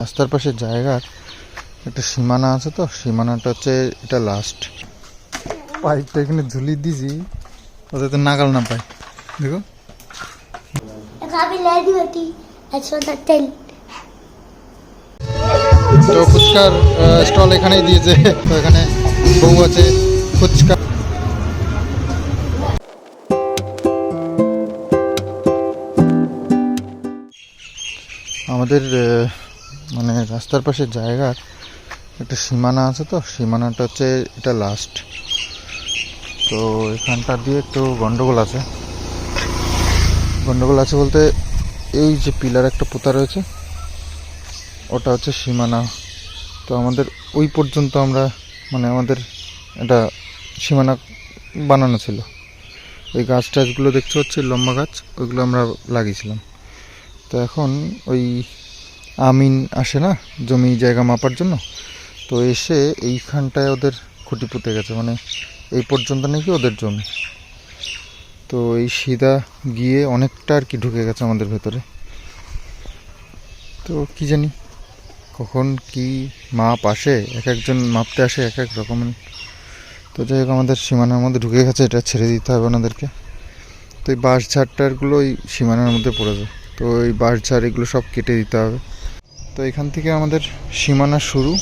রাস্তার পাশে জায়গার একটা সীমানা আছে, তো সীমানাটা হচ্ছে এটা লাস্ট। পাইপটা এখানে ঝুলিয়ে দিয়েছি ওদের নাগাল না পায়। দেখো তো ফুচকার স্টল এখানেই দিয়েছে, তো এখানে বউ আছে ফুচকা। আমাদের মানে রাস্তার পাশে জায়গার একটা সীমানা আছে, তো সীমানাটা হচ্ছে এটা লাস্ট। তো এখানটা দিয়ে একটু গন্ডগোল আছে। গন্ডগোল আছে বলতে এই যে পিলার একটা পোতা রয়েছে ওটা হচ্ছে সীমানা। তো আমাদের ওই পর্যন্ত আমরা মানে আমাদের এটা সীমানা বানানো ছিল। ওই গাছ টাছগুলো দেখতে হচ্ছে লম্বা গাছ, ওইগুলো আমরা লাগিয়েছিলাম। তো এখন ওই আমিন আসে না জমি জায়গা মাপার জন্য, তো এসে এইখানটায় ওদের খুঁটি পুঁতে গেছে, মানে এই পর্যন্ত নাকি ওদের জমি। তো এই সিধা গিয়ে অনেকটা আর কি ঢুকে গেছে আমাদের ভেতরে। তো কি জানি কখন কি মাপ আসে, এক একজন মাপতে আসে এক এক রকমের। তো যাই হোক আমাদের সীমানার মধ্যে ঢুকে গেছে, এটা ছেড়ে দিতে হবে ওনাদেরকে। তো এই বাঁশ ঝাড়টারগুলো ওই সীমানার মধ্যে পড়েছে, তো এই বাঁশ ঝাড় এগুলো সব কেটে দিতে হবে। তো এখান থেকে আমাদের সীমানা শুরু।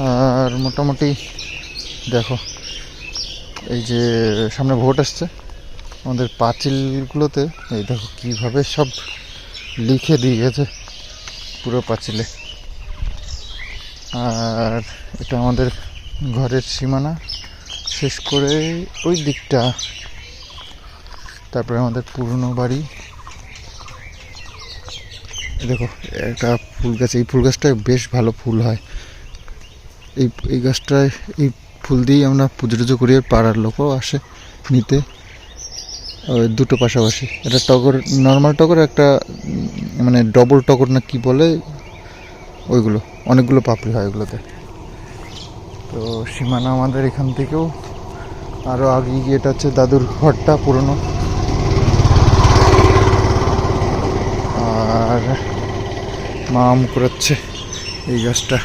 আর মোটামুটি দেখো এই যে সামনে ভোট আসছে, আমাদের পাঁচিলগুলোতে এই দেখো কীভাবে সব লিখে দিয়ে গেছে পুরো পাঁচিলে। আর এটা আমাদের ঘরের সীমানা শেষ করে ওই দিকটা, তারপরে আমাদের পুরনো বাড়ি। দেখো একটা ফুল গাছ, এই ফুল গাছটায় বেশ ভালো ফুল হয়। এই গাছটায় এই ফুল দিয়েই আমরা পুজো টুজো করি, পাড়ার লোকও আসে নিতে। দুটো পাশাপাশি, এটা টগর, নর্মাল টগর, একটা মানে ডবল টগর না কি বলে ওইগুলো, অনেকগুলো পাপড়ি হয় ওগুলোতে। তো সীমানা আমাদের এখান থেকেও আরও আগে গিয়ে, এটা হচ্ছে দাদুর ঘরটা পুরনো। আর মা আম কুড়াচ্ছে এই গাছটা,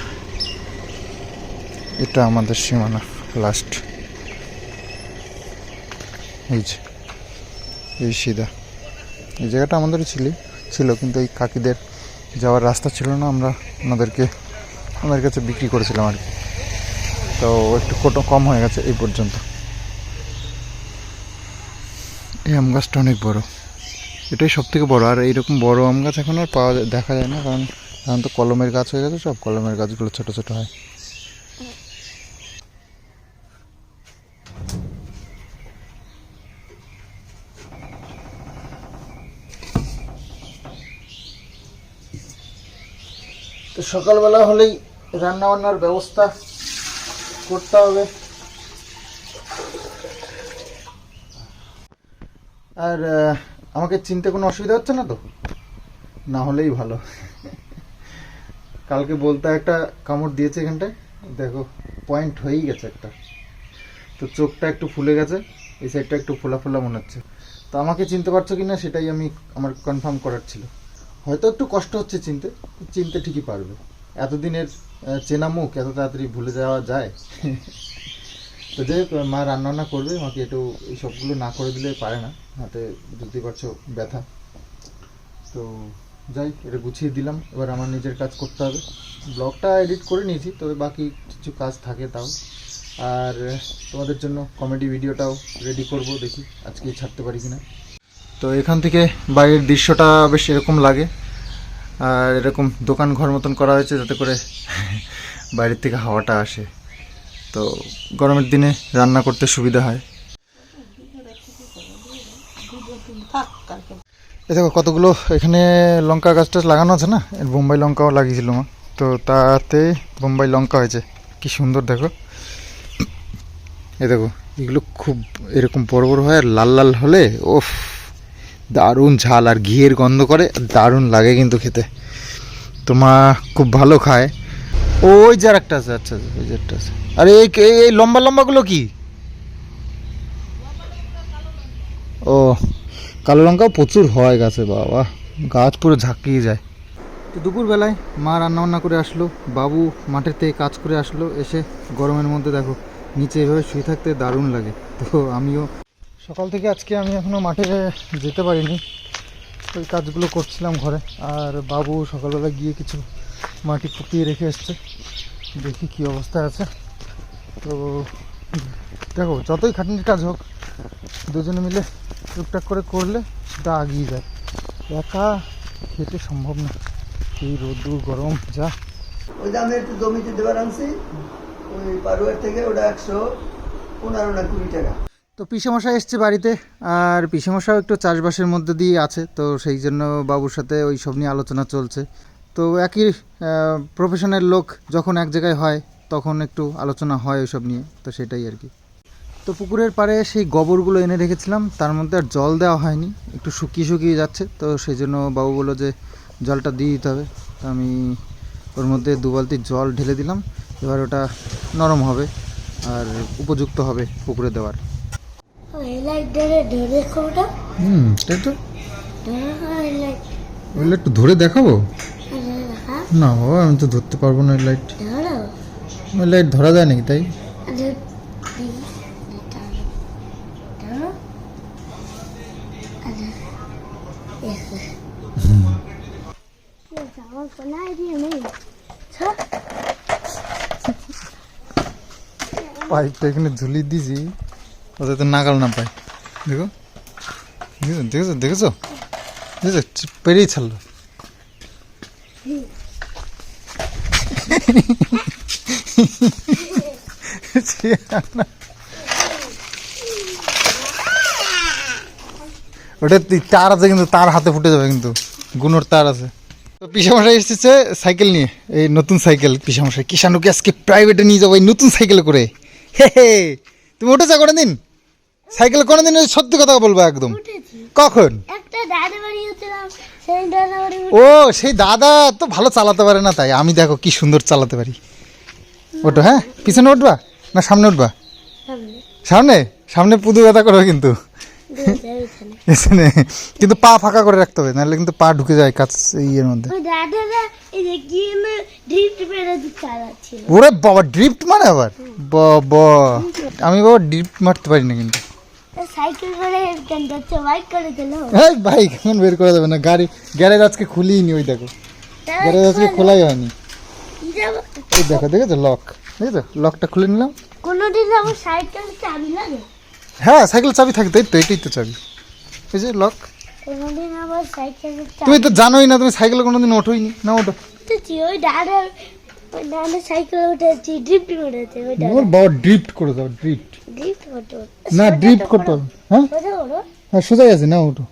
এটা আমাদের সীমানা লাস্ট। এই যে এই সিধা এই জায়গাটা আমাদেরও ছিল, কিন্তু এই কাকিদের যাওয়ার রাস্তা ছিল না, আমরা ওনাদের কাছে বিক্রি করেছিলাম আর কি। তো একটু কম হয়ে গেছে এই পর্যন্ত। এই আম গাছটা অনেক বড়, এটাই সব থেকে বড়। আর এইরকম বড় আম গাছ এখন আর দেখা যায় না, কারণ এখন তো কলমের গাছ হয়ে গেছে, সব কলমের গাছগুলো ছোট ছোট হয়। তো সকালবেলা হলেই রান্না বান্নার ব্যবস্থা করতে হবে। আর আমাকে চিনতে কোনো অসুবিধা হচ্ছে না তো? না হলেই ভালো। কালকে বলতে একটা কামড় দিয়েছে এখানটায়, দেখো পয়েন্ট হয়েই গেছে একটা। তো চোখটা একটু ফুলে গেছে, এই সাইডটা একটু ফোলা ফোলা মনে হচ্ছে। তো আমাকে চিনতে পারছো কি না সেটাই আমার কনফার্ম করার ছিল। হয়তো একটু কষ্ট হচ্ছে চিনতে ঠিকই পারবে। এতদিনের চেনা মুখ এত তাড়াতাড়ি ভুলে যাওয়া যায়? তো যাই হোক, মা রান্না করবে, মাকে একটু এই সবগুলো না করে দিলে পারে না, হাতে বুঝতে পারছো ব্যথা। তো যাই, এটা গুছিয়ে দিলাম, এবার আমার নিজের কাজ করতে হবে। ব্লগটা এডিট করে নিয়েছি, তবে বাকি কিছু কাজ থাকে তাও। আর তোমাদের জন্য কমেডি ভিডিওটাও রেডি করব, দেখি আজকেই ছাড়তে পারি কিনা। তো এখান থেকে বাইরের দৃশ্যটা বেশ এরকম লাগে। আর এরকম দোকান ঘর মতন করা হয়েছে যাতে করে বাইরের থেকে হাওয়াটা আসে, তো গরমের দিনে রান্না করতে সুবিধা হয়। এ দেখো কতগুলো এখানে লঙ্কা গাছ টাছ লাগানো আছে না, বোম্বাই লঙ্কাও লাগিয়েছিল মা, তো তাতে বোম্বাই লঙ্কা হয়েছে কি সুন্দর। দেখো এ দেখো এগুলো খুব এরকম বড় বড় হয়, আর লাল লাল হলে ওফ দারুণ ঝাল আর ঘিয়ের গন্ধ করে, দারুণ লাগে কিন্তু খেতে। তো মা খুব ভালো খায়। ওই যে আর একটা আছে, আচ্ছা ওই যে একটা আছে। আরে এই লম্বা লম্বাগুলো কি? ও কালো লঙ্কাও প্রচুর হয় গাছে, বাবা গাছ পুরো ঝাঁকিয়ে যায়। তো দুপুরবেলায় মা রান্নাবান্না করে আসলো, বাবু মাঠের থেকে কাজ করে আসলো, এসে গরমের মধ্যে দেখো নিচে এভাবে শুয়ে থাকতে দারুণ লাগে। তো আমিও সকাল থেকে আজকে আমি এখনও মাঠে যেতে পারিনি, ওই কাজগুলো করছিলাম ঘরে। আর বাবু সকালবেলা গিয়ে কিছু মাটি কুপিয়ে রেখে এসছে, দেখি কী অবস্থা আছে। তো দেখো যতই খাটনির কাজ হোক দুজনে মিলে টুকটাক করে করলে সেটা এগিয়ে যায়, একা খেতে সম্ভব না, এই রোদ্দুর গরম যা। ওই যে আমি একটু জমিতে দেবার আনছি, ওই পারুয়ার থেকে ওটা 115 না 20 টাকা। তো পিসেমশাই এসছে বাড়িতে, আর পিসেমশাও একটু চাষবাসের মধ্যে দিয়ে আছে, তো সেই জন্য বাবুর সাথে ওই সব নিয়ে আলোচনা চলছে। তো একই প্রফেশনের লোক যখন এক জায়গায় হয় তখন একটু আলোচনা হয় ওই সব নিয়ে, তো সেটাই আর কি। তো পুকুরের পাড়ে সেই গোবরগুলো এনে রেখেছিলাম, তার মধ্যে আর জল দেওয়া হয়নি, একটু শুকিয়ে শুকিয়ে যাচ্ছে, তো সেই জন্য বাবু বললো যে জলটা দিয়ে দিতে হবে। তো আমি ওর মধ্যে 2 বালতি জল ঢেলে দিলাম, এবার ওটা নরম হবে আর উপযুক্ত হবে পুকুরে দেওয়ার। তাই তো, ওই লাইট ধরে দেখাবো না বাবা, আমি তো ধরতে পারবো না। ওই লাইট ধরা যায় নাকি? তাই পাইপটা এখানে ঝুলিয়ে দিয়েছি ওদের তো নাগাল না পায়। দেখো দেখেছো দেখেছো দেখেছো, পেরিয়ে ছাড়লো। ওটা তার আছে কিন্তু, তার হাতে ফুটে যাবে কিন্তু, গুনোর তার আছে। তো পিসামশাই এসেছে সাইকেল নিয়ে, এই নতুন সাইকেল। পিসামশাই কিষানুকে আজকে প্রাইভেটে নিয়ে যাবো এই নতুন সাইকেলে করে। হে হে, তুমি উঠেছো কোনোদিন সাইকেল? কোনোদিন? সত্যি কথা বলবো একদম। কখন? ও সেই দাদা তো ভালো চালাতে পারে না, তাই আমি দেখো কি সুন্দর চালাতে পারি। ওটো, হ্যাঁ পিছনে উঠবা না সামনে উঠবা? সামনে। সামনে পুদু ব্যথা করবে কিন্তু, কিন্তু পা ফাঁকা করে রাখতে হবে, নাহলে কিন্তু পা ঢুকে যায় কাজ ইয়ের মধ্যে। ওরে বাবা, ড্রিফট মানে আবার বাবা, আমি বাবা ড্রিফট মারতে পারি না কিন্তু। বাইক এখন বের করে দেবে না, গাড়ি গ্যারেজ আজকে খুলিনি, ওই দেখো গ্যারেজ আজকে খোলাই হয়নি। এই দেখো, দেখেছো লক, দেখেছো লকটা খুলে নিলাম। কোনোদিন আমার সাইকেল চাবি লাগে? হ্যাঁ সাইকেল চাবি থাকে, তাই তো, এটাই তো চাবি, এই যে লক। কোনোদিন আমার সাইকেল তুমি তো জানোই না, তুমি সাইকেলে কোনোদিন ওঠোইনি না। ওঠো, ওই দাদার সাইকেল উঠেছি, ড্রিফট করেছে ওই দাদা। ওর বাবা ড্রিফট করে দাও, ড্রিফট করতো না, ড্রিফট করতে হবে। হ্যাঁ হ্যাঁ সোজাই আছে না, ওঠো,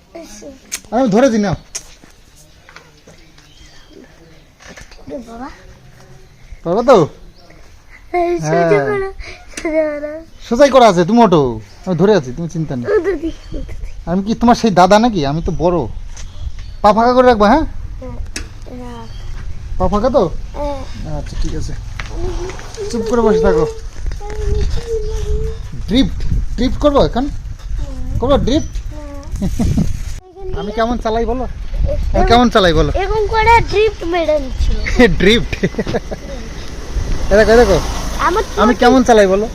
আমি ধরেছি না বাবা। বাবা তো সোজাই করা আছে, তুমি ওঠো, আমি ধরে আছি, তুমি চিন্তা নেই। আমি কি তোমার সেই দাদা নাকি? আমি তো বড়। পা ফাঁকা করে রাখবা, হ্যাঁ পা ফাঁকা তো, আচ্ছা ঠিক আছে, চুপ করে বসে থাকো। ড্রিফট ড্রিফট করবো এখন, করবো ড্রিফট। আমি কেমন চালাই বলো, আমি কেমন চালাই বলো? এরকম করে ড্রিফট মেরে নিচ্ছিল। ড্রিফট, দেখো দেখো আমি কেমন চালাই বলো?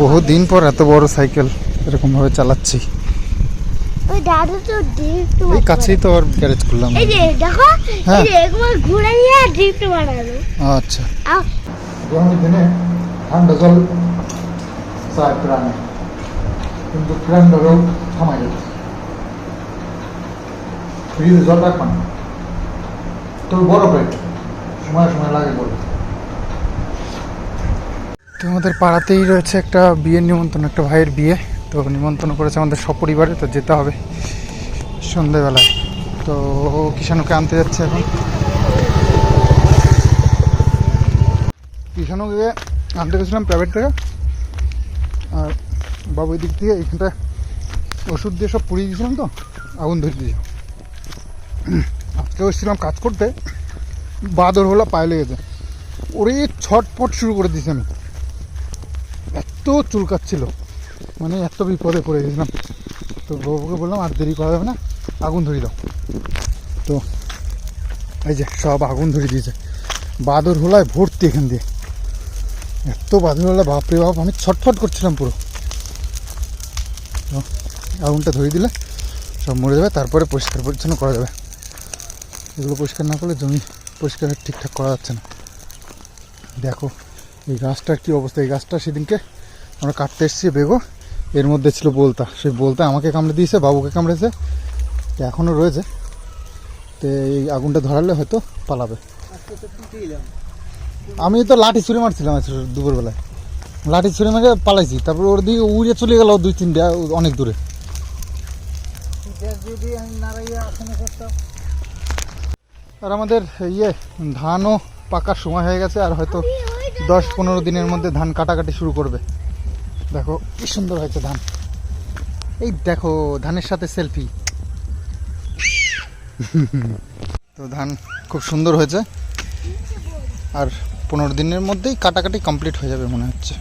বহুদিন পর এত বড় সাইকেল এরকম ভাবে চালাচ্ছি। ওই দাদু তো ড্রিফট, এই কাছেই তো আর গ্যারেজ খুললাম। এই যে দেখো, এই যে একবার ঘুরে নিয়ে ড্রিফট বানালো। আচ্ছা, গরমের দিনে ঠান্ডা জল চায় প্রাণে, কিন্তু ঠান্ডা রোগ থামাই যাচ্ছে। ফ্রিজে জল রাখবা না, তবে বরফ রাখবে, সময় সময় লাগে বলে। তো আমাদের পাড়াতেই রয়েছে একটা বিয়ের নিমন্ত্রণ, একটা ভাইয়ের বিয়ে, তো নিমন্ত্রণ করেছে আমাদের সপরিবারে, তো যেতে হবে সন্ধেবেলায়। তো কিষানুকে আনতে যাচ্ছে এখন। কিষানুকে আনতে গেছিলাম প্রাইভেট থেকে, আর বাবু ওই দিক থেকে এইখানটা ওষুধ দিয়ে সব পুড়িয়ে দিয়েছিলাম, তো আগুন ধরে দিয়েছি। আজকে এসেছিলাম কাজ করতে, বাদর হলো পায়ে লেগেছে, ওরে ছটপট শুরু করে দিয়েছি আমি, এত চুলকাচ্ছিল, মানে এত বিপদে পড়ে গেছিলাম। তো বাবুকে বললাম আর দেরি করা যাবে না, আগুন ধরিয়ে দাও। তো এই যে সব আগুন ধরে দিয়েছে, বাদর হোলায় ভর্তি এখান দিয়ে, এত বাদর হোলা, বাপরে বাপ, আমি ছটফট করছিলাম পুরো। তো আগুনটা ধরে দিলে সব মরে যাবে, তারপরে পরিষ্কার পরিচ্ছন্ন করা যাবে। এগুলো পরিষ্কার না করলে জমি পরিষ্কার ঠিকঠাক করা যাচ্ছে না। দেখো এই গাছটার কী অবস্থা। এই গাছটা সেদিনকে আমরা কাটতে এসেছি বেগো, এর মধ্যে ছিল বলতা, সেই বলতা আমাকে কামড়ে দিয়েছে, বাবুকে কামড়েছে, তো এখনও রয়েছে। তো এই আগুনটা ধরালে হয়তো পালাবে। আমি তো লাঠি ছুঁড়ে মারছিলাম আজকে দুপুরবেলায়, লাঠি ছুঁড়ে মেরে পালাইছি, তারপর ওর দিকে উড়ে চলে গেল 2-3টা অনেক দূরে। আর আমাদের ধানও পাকার সময় হয়ে গেছে, আর হয়তো 10-15 দিনের মধ্যে ধান কাটাকাটি শুরু করবে। দেখো কি সুন্দর হয়েছে ধান, এই দেখো ধানের সাথে সেলফি। তো ধান খুব সুন্দর হয়েছে, আর 15 দিনের মধ্যেই কাটাকাটি কমপ্লিট হয়ে যাবে মনে হচ্ছে।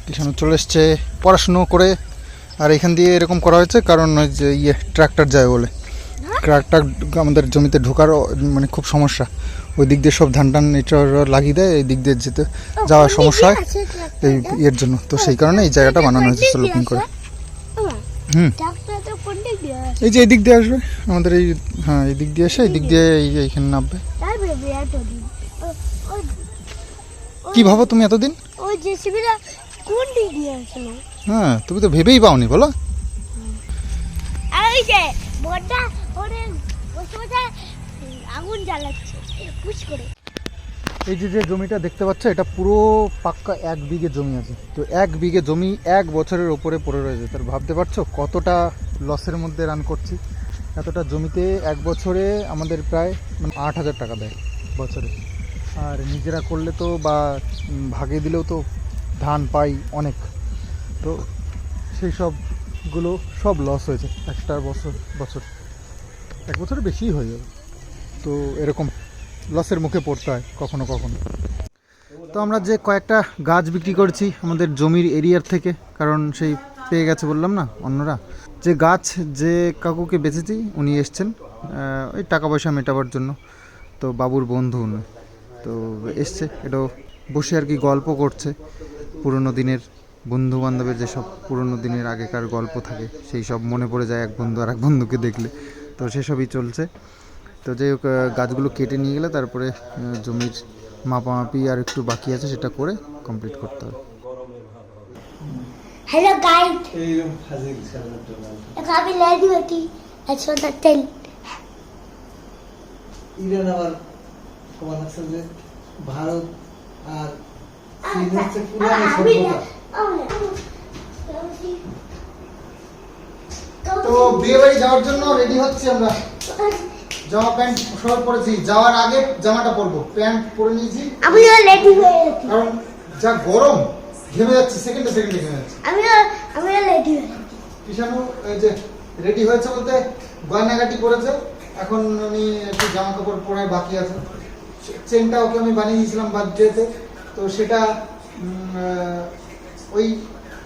কিষাণু চলে এসছে পড়াশুনো করে, আর এখান দিয়ে এরকম করা হয়েছে কারণ ওই যে ট্রাক্টর যায় বলে, ট্রাক্টর আমাদের জমিতে ঢোকার মানে খুব সমস্যা, ওই দিক দিয়ে সব ধান টান এটা লাগিয়ে দেয়, এই দিক দিয়ে যেতে যাওয়ার সমস্যা হয় এই ইয়ের জন্য। তো সেই কারণে এই জায়গাটা বানানো হয়েছে স্লোপিং করে। এই যে এই দিক দিয়ে আসবে আমাদের এই, হ্যাঁ এই দিক দিয়ে এসে এই দিক দিয়ে এইখানে নামবে। কি ভাবো তুমি এতদিন? হ্যাঁ তুমি তো ভেবেই পাওনি বলো। এই যে যে জমিটা দেখতে পাচ্ছ, এটা পুরো পাক্কা 1 বিঘে জমি আছে। তো 1 বিঘে জমি 1 বছরের ওপরে পড়ে রয়েছে। তার ভাবতে পারছো কতটা লসের মধ্যে রান করছি। এতটা জমিতে 1 বছরে আমাদের প্রায় মানে 8,000 টাকা দেয় বছরে, আর নিজেরা করলে তো বা ভাগে দিলেও তো ধান পাই অনেক। তো সেই সবগুলো সব লস হয়েছে একটা বছর 1 বছরে বেশিই হয়ে যাবে। তো এরকম লসের মুখে পড়তে হয় কখনো কখনো। তো আমরা যে কয়েকটা গাছ বিক্রি করেছি আমাদের জমির এরিয়ার থেকে, কারণ সেই পেয়ে গেছে বললাম না অন্যরা, যে গাছ যে কাকুকে বেচেছি উনি এসছেন ওই টাকা পয়সা মেটাবার জন্য। তো বাবুর বন্ধু উনি, তো এসছে, এটাও বসে আর কি গল্প করছে পুরনো দিনের, বন্ধু বান্ধবের যেসব পুরনো দিনের আগেকার গল্প থাকে সেই সব মনে পড়ে যায় এক বন্ধু আর এক বন্ধুকে দেখলে। তো সেসবই চলছে। তো যাই হোক, গাছগুলো কেটে নিয়ে গেলে তারপরে জমির মাপামাপি আর একটু বাকি আছে, সেটা করে কমপ্লিট করতে হবে। Hello guys. আমি লেডি বেটি আছো না তেল ইরান আবার খবর আছে যে ভারত আর চীন হচ্ছে পুরানো সভ্যতা। তো বিয়ে বাড়ি যাওয়ার জন্য রেডি হচ্ছি আমরা। জামা প্যান্ট সব পরেছি, যাওয়ার আগে জামাটা পরবো, প্যান্ট পরে নিয়েছি। আমিও রেডি হয়ে গেছি, কারণ যা গরম, ঘেমে যাচ্ছি, সেকেন্ডে ঘেমে যাচ্ছি। আমিও রেডি হয়ে গেছি। কিষাণু এই যে রেডি হয়েছে বলতে গয়নাগাটি করেছে, এখন আমি একটু জামা কাপড় পরে বাকি আছে। চেনটা ওকে আমি বানিয়ে দিয়েছিলাম বার্থডেতে, তো সেটা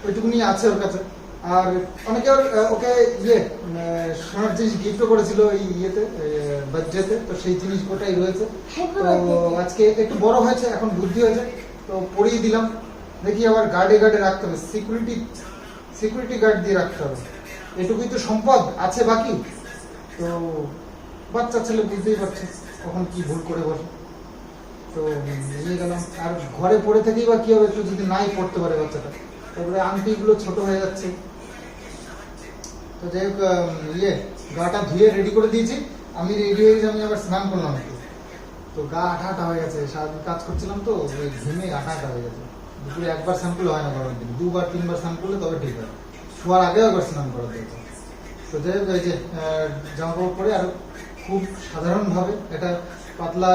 ওইটুকুনি আছে ওর কাছে। আর অনেকে ওকে সোনার জিনিস গিফটও করেছিল এই বার্থডেতে, তো সেই জিনিস ওটাই রয়েছে। তো আজকে একটু বড় হয়েছে, এখন বুদ্ধি হয়েছে, তো পরিয়ে দিলাম। দেখি আবার গার্ডে রাখতে হবে, সিকিউরিটি গার্ড দিয়ে রাখতে হবে, এটুকুই তো সম্পদ আছে বাকি। তো বাচ্চা ছেলে বুঝতেই পারছে কখন কি ভুল করে বসে। তো নিয়ে গেলাম, আর ঘরে পড়ে থেকেই বা কি হবে, একটু যদি নাই পড়তে পারে বাচ্চাটা। তারপরে আংটিগুলো ছোট হয়ে যাচ্ছে। তো যাই হোক, গাটা ধুয়ে রেডি করে দিয়েছি। আমি রেডি হয়ে গেছি, আমি আবার স্নান করলাম একটু। তো গা আঠা হয়ে গেছে, সারাদিন কাজ করছিলাম তো ঘেমে আঠা হয়ে গেছে। দুপুরে একবার স্নান করলে হয় না, গরমের দিনে 2-3বার স্নান করলে তবে ঠিক হয়। শোয়ার আগেও একবার স্নান করা দরকার। তো যাই হোক, এই যে জামা কাপড় পরে আর খুব সাধারণভাবে একটা পাতলা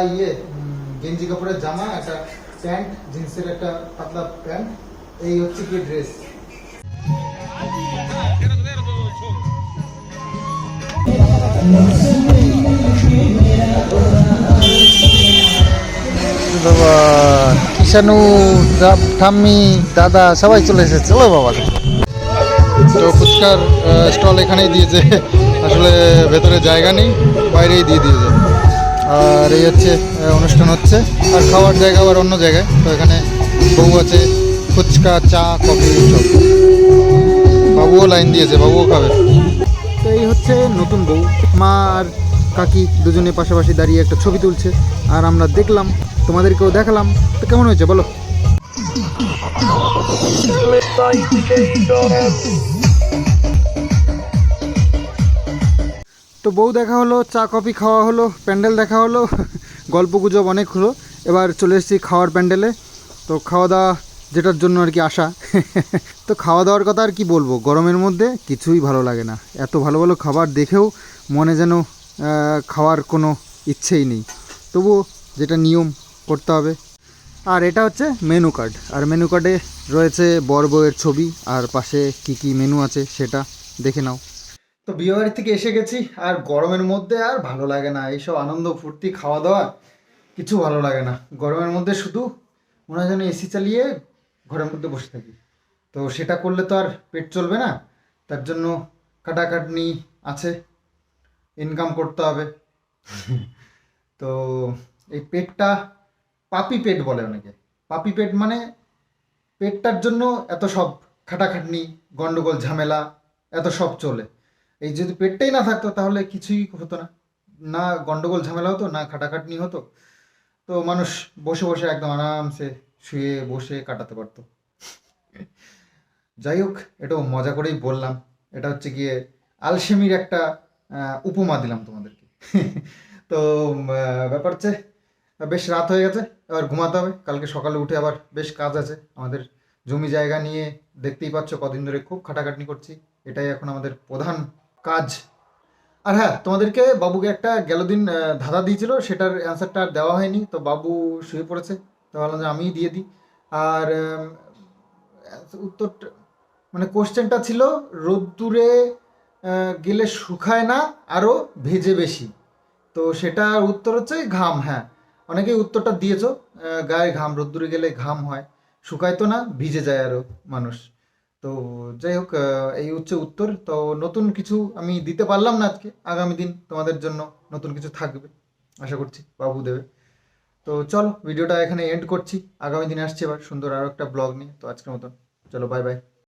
গেঞ্জি কাপড়ের জামা, একটা প্যান্ট, জিন্সের একটা পাতলা প্যান্ট, এই হচ্ছে কি ড্রেস। বাবা কিষাণু, ঠাম্মি, দাদা সবাই চলে এসেছে। চলো বাবা। তো ফুচকার স্টল এখানেই দিয়েছে, আসলে ভেতরে জায়গা নেই, বাইরেই দিয়ে দিয়েছে। আর এই হচ্ছে অনুষ্ঠান হচ্ছে, আর খাওয়ার জায়গা আবার অন্য জায়গায়। তো এখানে বউ আছে, ফুচকা, চা, কফি সব। বাবুও লাইন দিয়েছে, বাবুও খাবে। তো এই হচ্ছে নতুন বউ। মা আর কাকি দুজনে পাশাপাশি দাঁড়িয়ে একটা ছবি তুলছে, আর আমরা দেখলাম, তোমাদেরকেও দেখালাম। তো কেমন হয়েছে বলো? তো বউ দেখা হলো, চা কফি খাওয়া হলো, প্যান্ডেল দেখা হলো, গল্প গুজব অনেক হলো। এবার চলে এসেছি খাওয়ার প্যান্ডেলে। তো খাওয়া দাওয়া যেটার জন্য আর কি আসা। তো খাওয়া দাওয়ার কথা আর কি বলবো, গরমের মধ্যে কিছুই ভালো লাগে না। এত ভালো ভালো খাবার দেখেও মনে যেন খাওয়ার কোনো ইচ্ছেই নেই। তবুও যেটা নিয়ম করতে হবে। আর এটা হচ্ছে মেনু কার্ড, আর মেনু কার্ডে রয়েছে বর বউয়ের ছবি, আর পাশে কি কি মেনু আছে সেটা দেখে নাও। তো বিয়েবাড়ি থেকে এসে গেছি, আর গরমের মধ্যে আর ভালো লাগে না এইসব আনন্দ ফুর্তি খাওয়া দাওয়া, কিছু ভালো লাগে না গরমের মধ্যে। শুধু মনে হয় যেন এসি চালিয়ে ঘরের মধ্যে বসে থাকি। তো সেটা করলে তো আর পেট চলবে না, তার জন্য কাটাকাটনি আছে, ইনকাম করতে হবে। তো এই পেটটা পাপি পেট বলে অনেকে। পাপি পেট মানে পেটটার জন্য এত সব খাটাখাটনি, গন্ডগোল, ঝামেলা, এত সব চলে। এই যদি পেটটাই না থাকতো তাহলে কিছুই হতো না, না গন্ডগোল ঝামেলা হতো, না খাটাখাটনি হতো। তো মানুষ বসে বসে একদম আরামসে শুয়ে বসে কাটাতে পারতো। যাই হোক, এটাও মজা করেই বললাম। এটা হচ্ছে গিয়ে আলসেমির একটা উপমা দিলাম তোমাদেরকে। তো ব্যাপার হচ্ছে বেশ রাত হয়ে গেছে, এবার ঘুমাতে হবে। কালকে সকালে উঠে আবার বেশ কাজ আছে আমাদের। জমি জায়গা নিয়ে দেখতেই পাচ্ছ কদিন ধরে খুব খাটাখাটনি করছি, এটাই এখন আমাদের প্রধান কাজ। আর হ্যাঁ, তোমাদেরকে বাবুকে একটা গেল দিন ধাঁধা দিয়েছিল, সেটার অ্যান্সারটা আর দেওয়া হয়নি। তো বাবু শুয়ে পড়েছে, তো ভাবলাম যে আমিই দিয়ে দিই। আর উত্তরটা মানে কোশ্চেনটা ছিল, রোদ্দুরে গেলে শুকায় না, আরও ভেজে বেশি। তো সেটার উত্তর হচ্ছে ঘাম। হ্যাঁ, অনেকেই উত্তরটা দিয়েছো, গায়ে ঘাম, রোদ্দুরে গেলে ঘাম হয়, শুকায় তো না, ভিজে যায় আরও মানুষ। তো যাই হোক, এই হচ্ছে উত্তর। তো নতুন কিছু আমি দিতে পারলাম না আজকে, আগামী দিন তোমাদের জন্য নতুন কিছু থাকবে আশা করছি, বাবু দেবে। তো চলো ভিডিওটা এখানে এন্ড করছি, আগামী দিনে আসছি আবার সুন্দর আরও একটা ব্লগ নিয়ে। তো আজকের মতন চলো, বাই বাই।